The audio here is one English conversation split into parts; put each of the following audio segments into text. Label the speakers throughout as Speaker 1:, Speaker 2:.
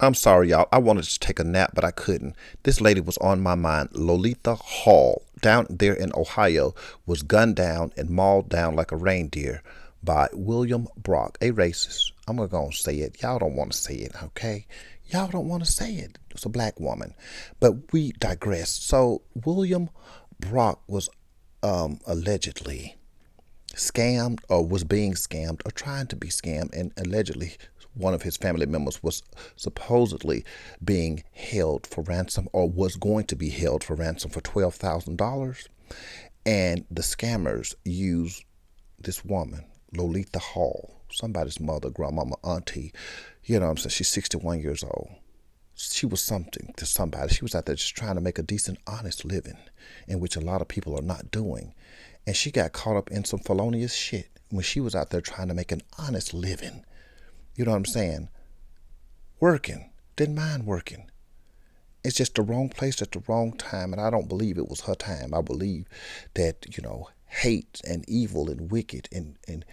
Speaker 1: I'm sorry, y'all. I wanted to take a nap, but I couldn't. This lady was on my mind. Lolita Hall, down there in Ohio, was gunned down and mauled down like a reindeer by William Brock, a racist. I'm going to go and say it. Y'all don't want to say it, okay? Y'all don't want to say it. It's a black woman. But we digress. So, William Brock was allegedly scammed or was being scammed or trying to be scammed, and allegedly one of his family members was supposedly being held for ransom or was going to be held for ransom for $12,000. And the scammers used this woman, Lolita Hall, somebody's mother, grandmama, auntie. You know what I'm saying? She's 61 years old. She was something to somebody. She was out there just trying to make a decent, honest living, in which a lot of people are not doing. And she got caught up in some felonious shit when she was out there trying to make an honest living. You know what I'm saying? Working. Didn't mind working. It's just the wrong place at the wrong time. And I don't believe it was her time. I believe that, hate and evil and wicked and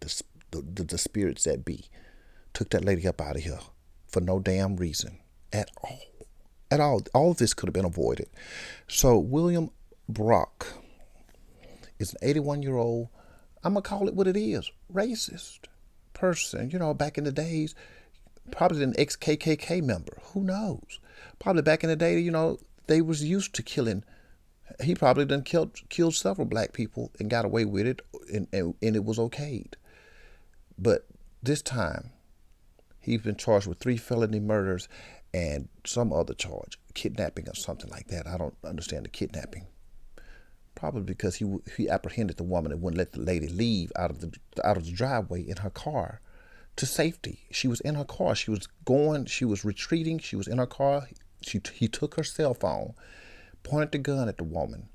Speaker 1: the spirits that be took that lady up out of here for no damn reason at all. At all. All of this could have been avoided. So William Brock is an 81-year-old, I'm going to call it what it is, racist person. Back in the days, probably an ex-KKK member. Who knows? Probably back in the day, they was used to killing. He probably done killed several black people and got away with it, and it was okayed. But this time, he's been charged with 3 felony murders and some other charge, kidnapping or something like that. I don't understand the kidnapping. Probably because he apprehended the woman and wouldn't let the lady leave out of the driveway in her car to safety. She was in her car. She was retreating. She was in her car. He took her cell phone, pointed the gun at the woman,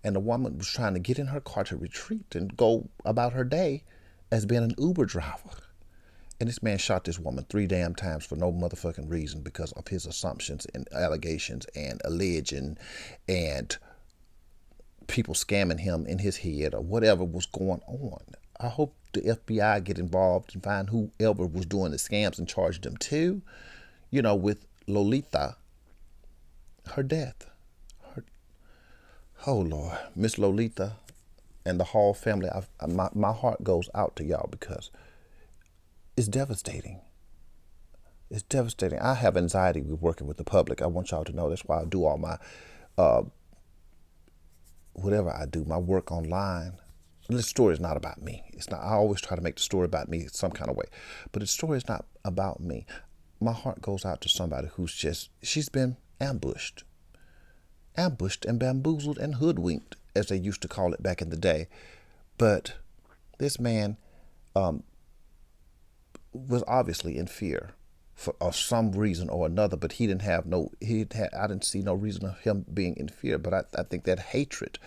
Speaker 1: and the woman was trying to get in her car to retreat and go about her day as being an Uber driver. And this man shot this woman 3 damn times for no motherfucking reason because of his assumptions and allegations and alleging and people scamming him in his head or whatever was going on. I hope the FBI get involved and find whoever was doing the scams and charge them too, with Lolita, her death. Oh, Lord. Miss Lolita and the Hall family, my heart goes out to y'all because it's devastating. It's devastating. I have anxiety with working with the public. I want y'all to know that's why I do all my whatever I do, my work online. This story is not about me. It's not. I always try to make the story about me some kind of way, but the story is not about me. My heart goes out to somebody she's been ambushed and bamboozled and hoodwinked, as they used to call it back in the day. But this man was obviously in fear for some reason or another, but I didn't see no reason of him being in fear. But I think that hatred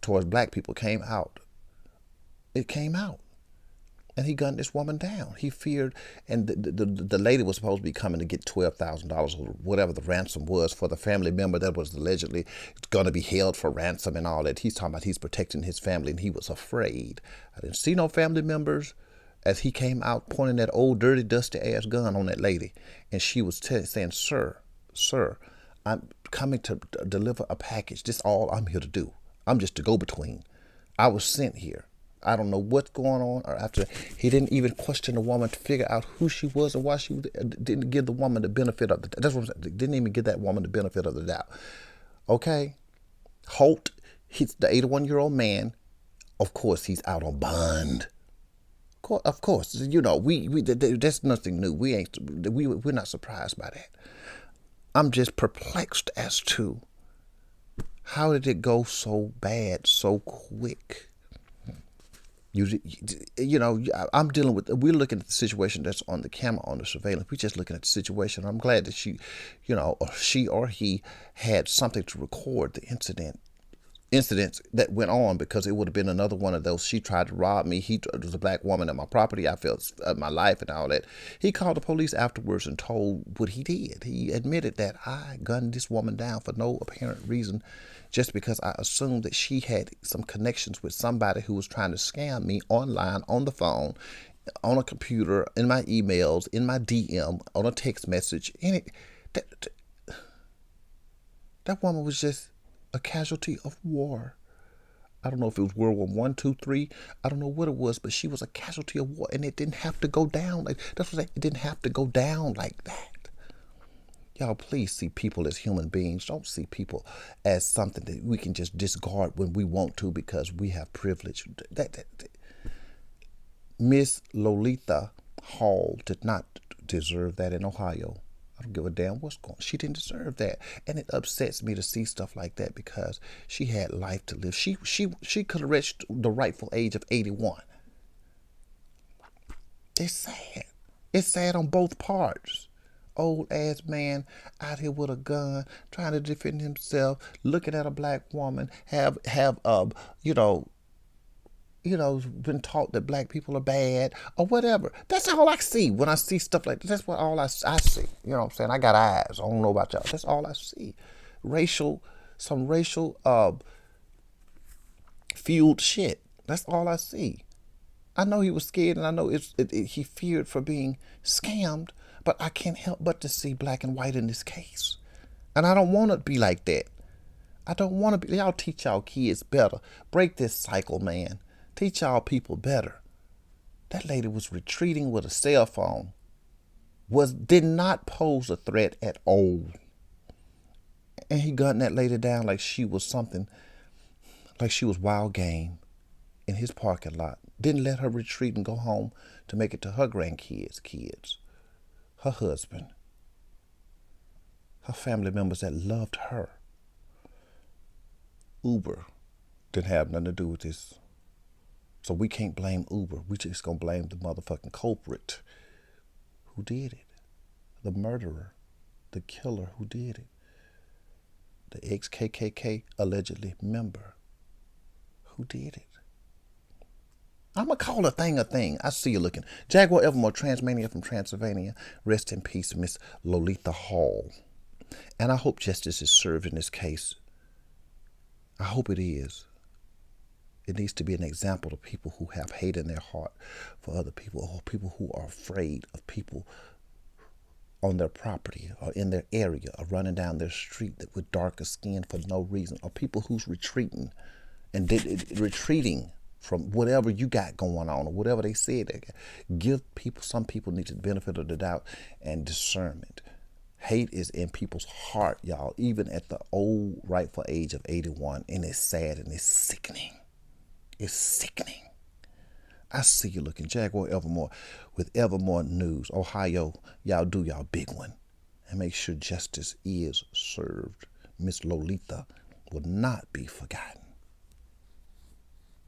Speaker 1: towards black people came out. It came out. And he gunned this woman down. He feared, and the lady was supposed to be coming to get $12,000 or whatever the ransom was for the family member that was allegedly going to be held for ransom and all that. He's talking about he's protecting his family, and he was afraid. I didn't see no family members as he came out pointing that old dirty dusty ass gun on that lady, and she was saying, sir, I'm coming to deliver a package. This is all I'm here to do. I'm just a go-between. I was sent here. I don't know what's going on. Or after he didn't even question the woman to figure out who she was and why she didn't give the woman the benefit of the. That's what I'm saying. Didn't even give that woman the benefit of the doubt. Okay, Holt. He's the 81-year-old man. Of course, he's out on bond. Of course, we that's nothing new. We're not surprised by that. I'm just perplexed as to how did it go so bad so quick. I'm dealing with. We're looking at the situation that's on the camera on the surveillance. We're just looking at the situation. I'm glad that she or he had something to record the incidents that went on, because it would have been another one of those. She tried to rob me. It was a black woman at my property. I felt my life and all that. He called the police afterwards and told what he did. He admitted that I gunned this woman down for no apparent reason, just because I assumed that she had some connections with somebody who was trying to scam me online on the phone on a computer, in my emails, in my DM, on a text message. That, that woman was just a casualty of war. I don't know if it was World War One, two, three. I don't know what it was, but she was a casualty of war, and it didn't have to go down like that's what it didn't have to go down like that. Y'all, please see people as human beings. Don't see people as something that we can just discard when we want to because we have privilege. Miss Lolita Hall did not deserve that in Ohio. I don't give a damn what's going on. She didn't deserve that. And it upsets me to see stuff like that because she had life to live. She could have reached the rightful age of 81. It's sad. It's sad on both parts. Old ass man out here with a gun, trying to defend himself, looking at a black woman, have you know, been taught that black people are bad or whatever. That's all I see when I see stuff like this. That's what all I see. You know what I'm saying? I got eyes. I don't know about y'all. That's all I see. Some racial fueled shit. That's all I see. I know he was scared, and I know he feared for being scammed, but I can't help but to see black and white in this case. And I don't want to be like that. I don't want to be. Y'all teach y'all kids better. Break this cycle, man. Teach y'all people better. That lady was retreating with a cell phone. Did not pose a threat at all. And he gunned that lady down like she was something, like she was wild game in his parking lot. Didn't let her retreat and go home to make it to her grandkids, kids, her husband, her family members that loved her. Uber didn't have nothing to do with this. So we can't blame Uber. We just gonna blame the motherfucking culprit who did it. The murderer, the killer who did it. The ex-KKK allegedly member who did it. I'm going to call a thing a thing. I see you looking. Jaguar Evermore, Transmania from Transylvania. Rest in peace, Miss Lolita Hall. And I hope justice is served in this case. I hope it is. It needs to be an example to people who have hate in their heart for other people, or people who are afraid of people on their property or in their area or running down their street with darker skin for no reason, or people who's retreating from whatever you got going on or whatever they said. Some people need the benefit of the doubt and discernment. Hate is in people's heart, y'all, even at the old rightful age of 81, and it's sad and it's sickening. It's sickening. I see you looking. Jaguar Evermore with Evermore News. Ohio, y'all do y'all big one. And make sure justice is served. Miss Lolita will not be forgotten.